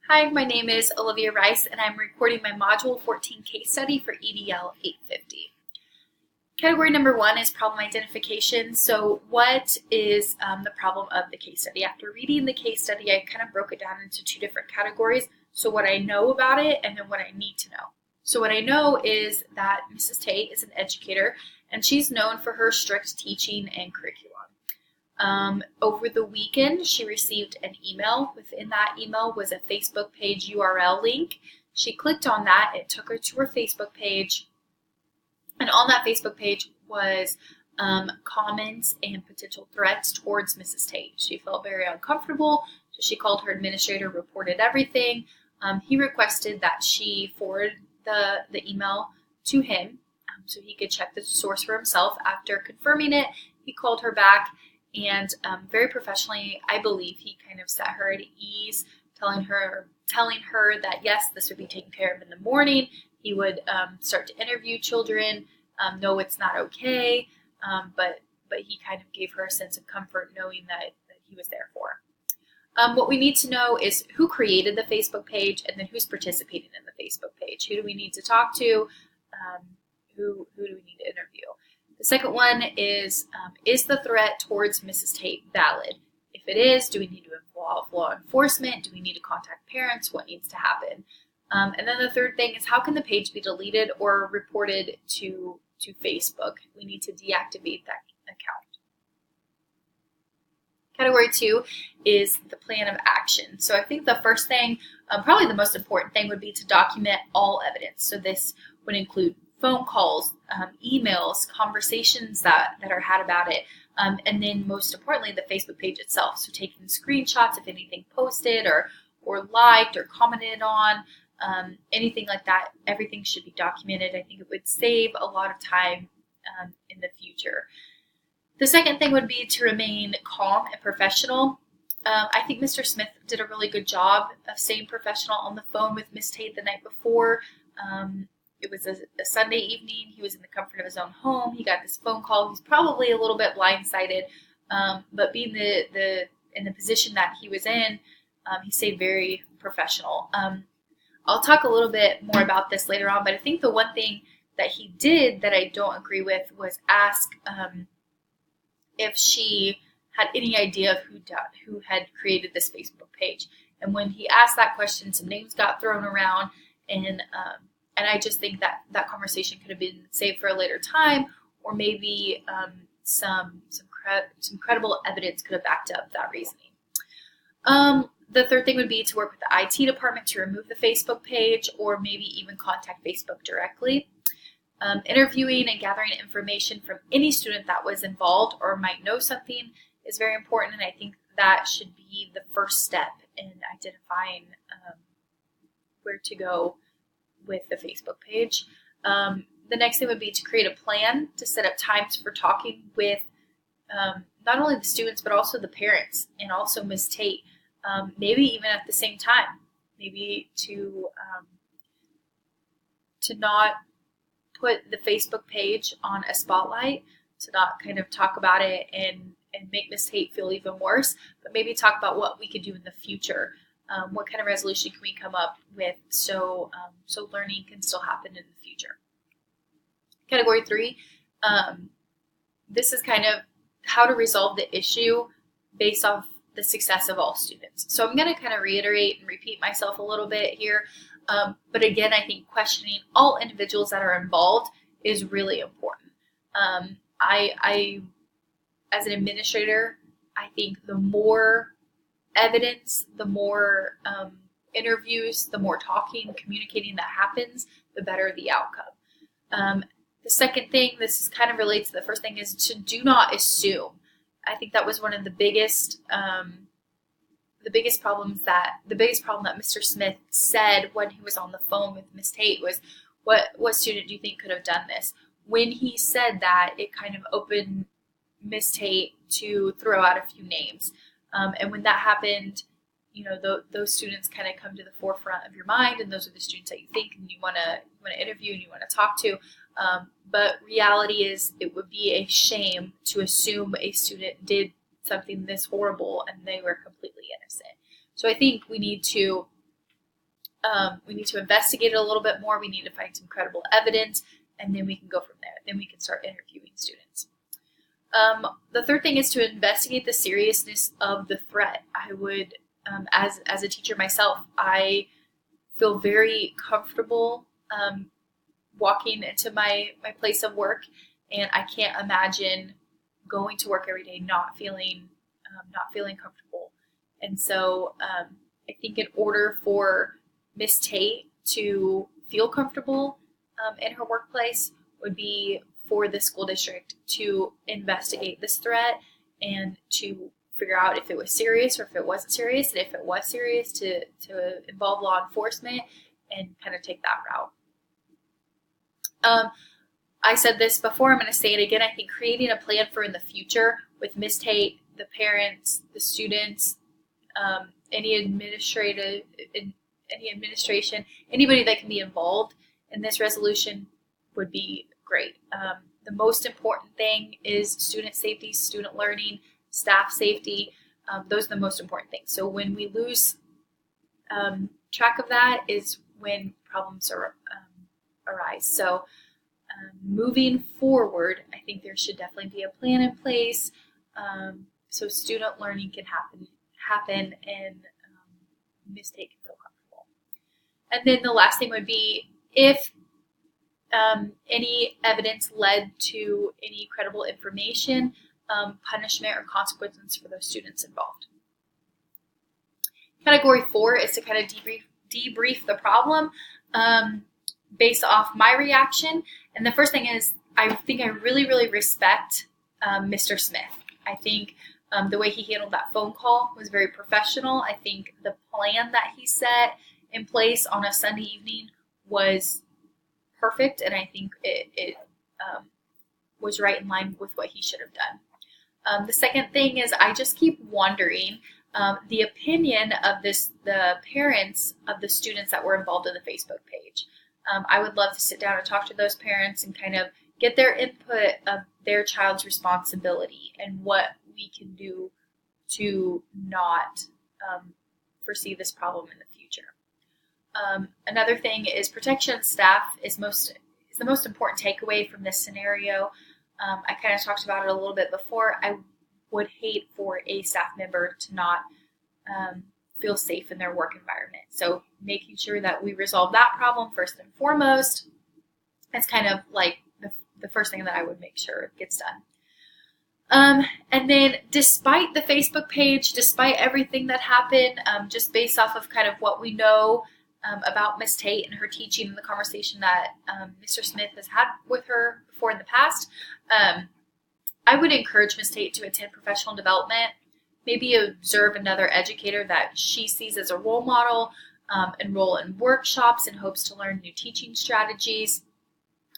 Hi, my name is Olivia Rice, and I'm recording my Module 14 case study for EDL 850. Category number 1 is problem identification. So what is the problem of the case study? After reading the case study, I kind of broke it down into two different categories. So what I know about it and then what I need to know. So what I know is that Mrs. Tate is an educator, and she's known for her strict teaching and curriculum. Over the weekend, she received an email. Within that email was a Facebook page URL link. She clicked on that. It took her to her Facebook page. And on that Facebook page was comments and potential threats towards Mrs. Tate. She felt very uncomfortable, so she called her administrator, reported everything. He requested that she forward the email to him so he could check the source for himself. After confirming it, he called her back, and very professionally, I believe he kind of set her at ease, telling her that yes, this would be taken care of in the morning. He would start to interview children. No, it's not okay, but he kind of gave her a sense of comfort knowing that he was there for her. What we need to know is who created the Facebook page and then who's participating in the Facebook page. Who do we need to talk to? Who do we need to interview? The second one is the threat towards Mrs. Tate valid? If it is, do we need to involve law enforcement? Do we need to contact parents? What needs to happen? And then the third thing is, how can the page be deleted or reported to Facebook? We need to deactivate that account. Category 2 is the plan of action. So I think the first thing, probably the most important thing, would be to document all evidence. So this would include phone calls, emails, conversations that are had about it, and then most importantly, the Facebook page itself. So taking screenshots of anything posted or liked or commented on, anything like that. Everything should be documented. I think it would save a lot of time in the future. The second thing would be to remain calm and professional. I think Mr. Smith did a really good job of staying professional on the phone with Miss Tate the night before. It was a Sunday evening. He was in the comfort of his own home. He got this phone call. He's probably a little bit blindsided, but being in the position that he was in, he stayed very professional. I'll talk a little bit more about this later on, but I think the one thing that he did that I don't agree with was ask if she had any idea of who had created this Facebook page. And when he asked that question, some names got thrown around, and I just think that conversation could have been saved for a later time, or maybe some credible evidence could have backed up that reasoning. The third thing would be to work with the IT department to remove the Facebook page, or maybe even contact Facebook directly. Interviewing and gathering information from any student that was involved or might know something is very important, and I think that should be the first step in identifying where to go with the Facebook page. The next thing would be to create a plan to set up times for talking with not only the students but also the parents and also Ms. Tate, maybe even at the same time. Maybe to not put the Facebook page on a spotlight, to not kind of talk about it and make Ms. Tate feel even worse, but maybe talk about what we could do in the future. What kind of resolution can we come up with so learning can still happen in the future? Category 3, this is kind of how to resolve the issue based off the success of all students. So I'm going to kind of reiterate and repeat myself a little bit here. But again, I think questioning all individuals that are involved is really important. I as an administrator, I think the more evidence, the more interviews, the more talking, communicating that happens, the better the outcome. The second thing, this kind of relates to the first thing, is to do not assume. I think that was one of the biggest problem that Mr. Smith said when he was on the phone with Miss Tate was, what student do you think could have done this? When he said that, it kind of opened Miss Tate to throw out a few names. And when that happened, those students kind of come to the forefront of your mind, and those are the students that you think and you want to interview and you want to talk to. But reality is, it would be a shame to assume a student did something this horrible and they were completely innocent. So I think we need to We need to investigate it a little bit more. We need to find some credible evidence, and then we can go from there. Then we can start interviewing students. The third thing is to investigate the seriousness of the threat. I would, as a teacher myself, I feel very comfortable walking into my place of work, and I can't imagine going to work every day not feeling comfortable. And so I think in order for Miss Tate to feel comfortable in her workplace would be for the school district to investigate this threat and to figure out if it was serious or if it wasn't serious, and if it was serious to involve law enforcement and kind of take that route. I said this before, I'm going to say it again. I think creating a plan for in the future with Miss Tate, the parents, the students, any administration, anybody that can be involved in this resolution would be great. The most important thing is student safety, student learning, staff safety. Those are the most important things. So when we lose track of that is when problems arise. So moving forward, I think there should definitely be a plan in place so student learning can happen and Miss Tate can feel comfortable. And then the last thing would be if any evidence led to any credible information, punishment or consequences for those students involved. Category 4 is to kind of debrief the problem based off my reaction. And the first thing is, I think I really, really respect Mr. Smith. I think the way he handled that phone call was very professional. I think the plan that he set in place on a Sunday evening was perfect, and I think it was right in line with what he should have done. The second thing is I just keep wondering the opinion of the parents of the students that were involved in the Facebook page. I would love to sit down and talk to those parents and kind of get their input of their child's responsibility and what we can do to not foresee this problem in the future. Another thing is protection of staff is the most important takeaway from this scenario. I kind of talked about it a little bit before. I would hate for a staff member to not feel safe in their work environment. So making sure that we resolve that problem first and foremost is kind of like the first thing that I would make sure gets done. And then despite the Facebook page, despite everything that happened, just based off of kind of what we know about Miss Tate and her teaching and the conversation that Mr. Smith has had with her before in the past, I would encourage Miss Tate to attend professional development, maybe observe another educator that she sees as a role model, enroll in workshops in hopes to learn new teaching strategies,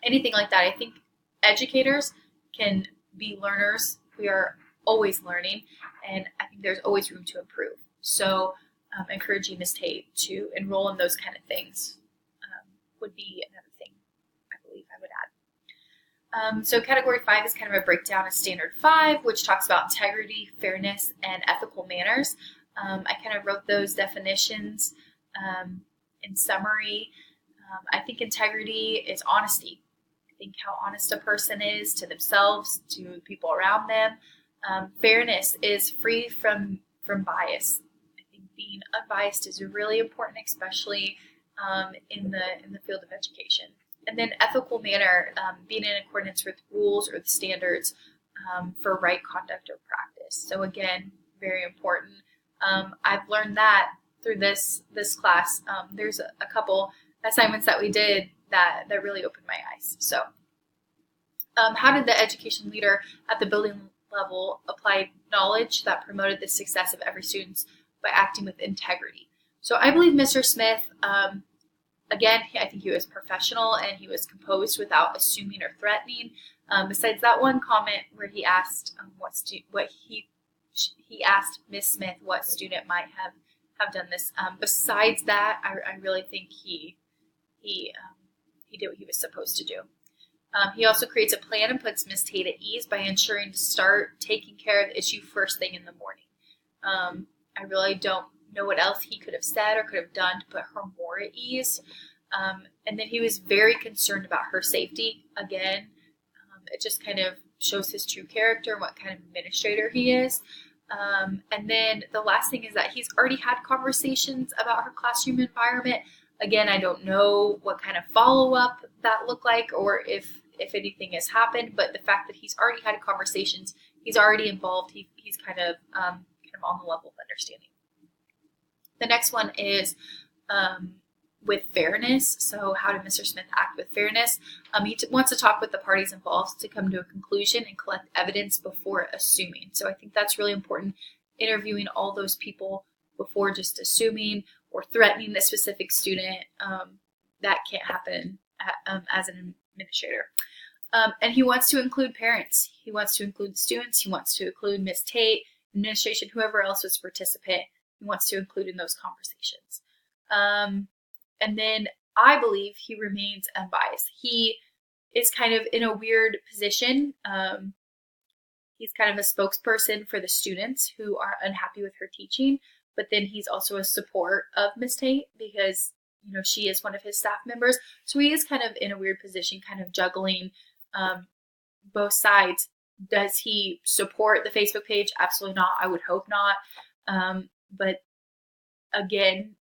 anything like that. I think educators can be learners. We are always learning, and I think there's always room to improve. So encouraging Miss Tate to enroll in those kind of things would be another thing I believe I would add. So category 5 is kind of a breakdown of standard 5, which talks about integrity, fairness, and ethical manners. I kind of wrote those definitions in summary. I think integrity is honesty. I think how honest a person is to themselves, to the people around them. Fairness is free from bias. I think being unbiased is really important, especially in the field of education. And then ethical manner, being in accordance with rules or the standards for right conduct or practice. So again, very important. I've learned that through this class. There's a couple assignments that we did that really opened my eyes. So how did the education leader at the building level apply knowledge that promoted the success of every student by acting with integrity? So I believe Mr. Smith, again, I think he was professional and he was composed without assuming or threatening. Besides that one comment where he asked he asked Miss Smith what student might have done this. Besides that, I really think he did what he was supposed to do. He also creates a plan and puts Miss Tate at ease by ensuring to start taking care of the issue first thing in the morning. I really don't know what else he could have said or could have done to put her more at ease. And then he was very concerned about her safety. Again, it just kind of shows his true character and what kind of administrator he is. And then the last thing is that he's already had conversations about her classroom environment. Again, I don't know what kind of follow-up that looked like or if anything has happened, but the fact that he's already had conversations, he's already involved, he's kind of on the level of understanding. The next one is with fairness. So how did Mr. Smith act with fairness? He wants to talk with the parties involved to come to a conclusion and collect evidence before assuming. So I think that's really important, interviewing all those people before just assuming or threatening the specific student. That can't happen as an administrator. And he wants to include parents. He wants to include students. He wants to include Miss Tate, administration, whoever else was a participant. He wants to include in those conversations. And then I believe he remains unbiased. He is kind of in a weird position. He's kind of a spokesperson for the students who are unhappy with her teaching, but then he's also a support of Miss Tate because, she is one of his staff members. So he is kind of in a weird position, kind of juggling both sides. Does he support the Facebook page? Absolutely not. I would hope not. But again,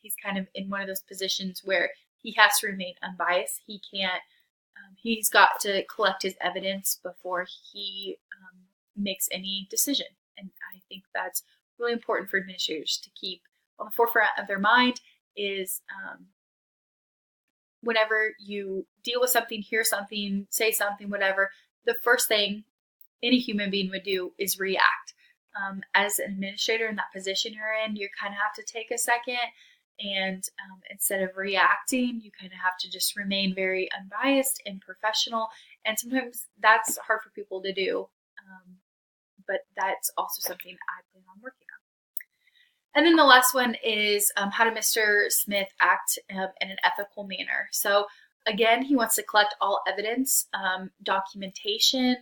he's kind of in one of those positions where he has to remain unbiased. He can't, he's got to collect his evidence before he makes any decision. And I think that's really important for administrators to keep on the forefront of their mind is whenever you deal with something, hear something, say something, whatever, the first thing any human being would do is react. As an administrator in that position you're in, you kind of have to take a second and instead of reacting, you kind of have to just remain very unbiased and professional. And sometimes that's hard for people to do, but that's also something I plan on working on. And then the last one is how did Mr. Smith act in an ethical manner? So again, he wants to collect all evidence, documentation,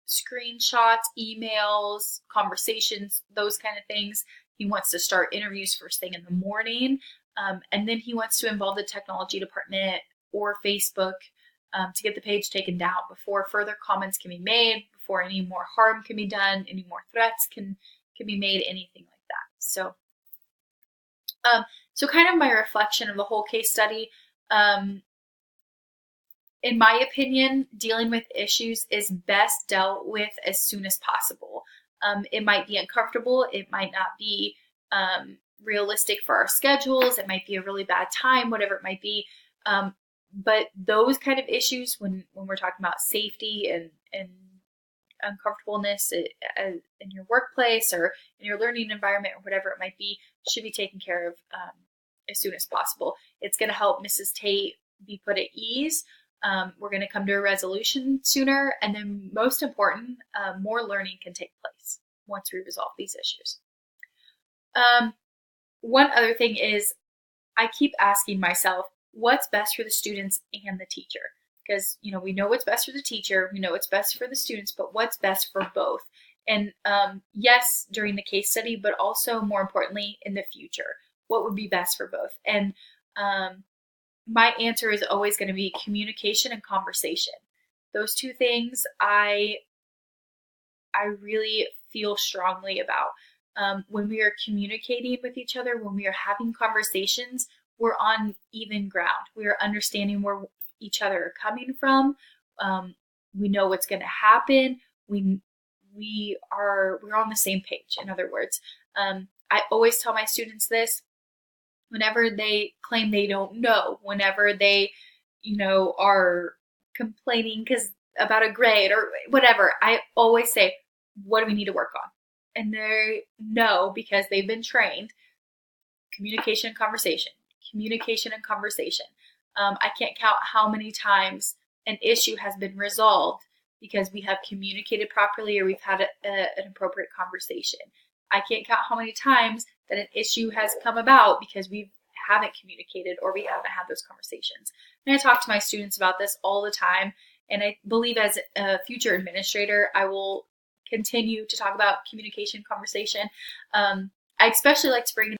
screenshots, emails, conversations, those kind of things. He wants to start interviews first thing in the morning. And then he wants to involve the technology department or Facebook to get the page taken down before further comments can be made, before any more harm can be done, any more threats can be made, anything like that. So, so kind of my reflection of the whole case study. In my opinion, dealing with issues is best dealt with as soon as possible. It might be uncomfortable. It might not be realistic for our schedules. It might be a really bad time, whatever it might be. But those kind of issues, when we're talking about safety and uncomfortableness in your workplace or in your learning environment or whatever it might be, should be taken care of as soon as possible. It's going to help Mrs. Tate be put at ease. We're going to come to a resolution sooner. And then most important, more learning can take place once we resolve these issues. One other thing is I keep asking myself, what's best for the students and the teacher? Because, we know what's best for the teacher, we know what's best for the students, but what's best for both? And yes, during the case study, but also more importantly, in the future, what would be best for both? And my answer is always going to be communication and conversation. Those two things I really feel strongly about. When we are communicating with each other, when we are having conversations, we're on even ground. We are understanding where each other are coming from. We know what's going to happen. We're on the same page. In other words, I always tell my students this. Whenever they claim they don't know, whenever they, are complaining about a grade or whatever, I always say, what do we need to work on? And they know because they've been trained. Communication and conversation. Communication and conversation. I can't count how many times an issue has been resolved because we have communicated properly or we've had an appropriate conversation. I can't count how many times that an issue has come about because we haven't communicated or we haven't had those conversations. And I talk to my students about this all the time. And I believe as a future administrator, I will continue to talk about communication, conversation. I especially like to bring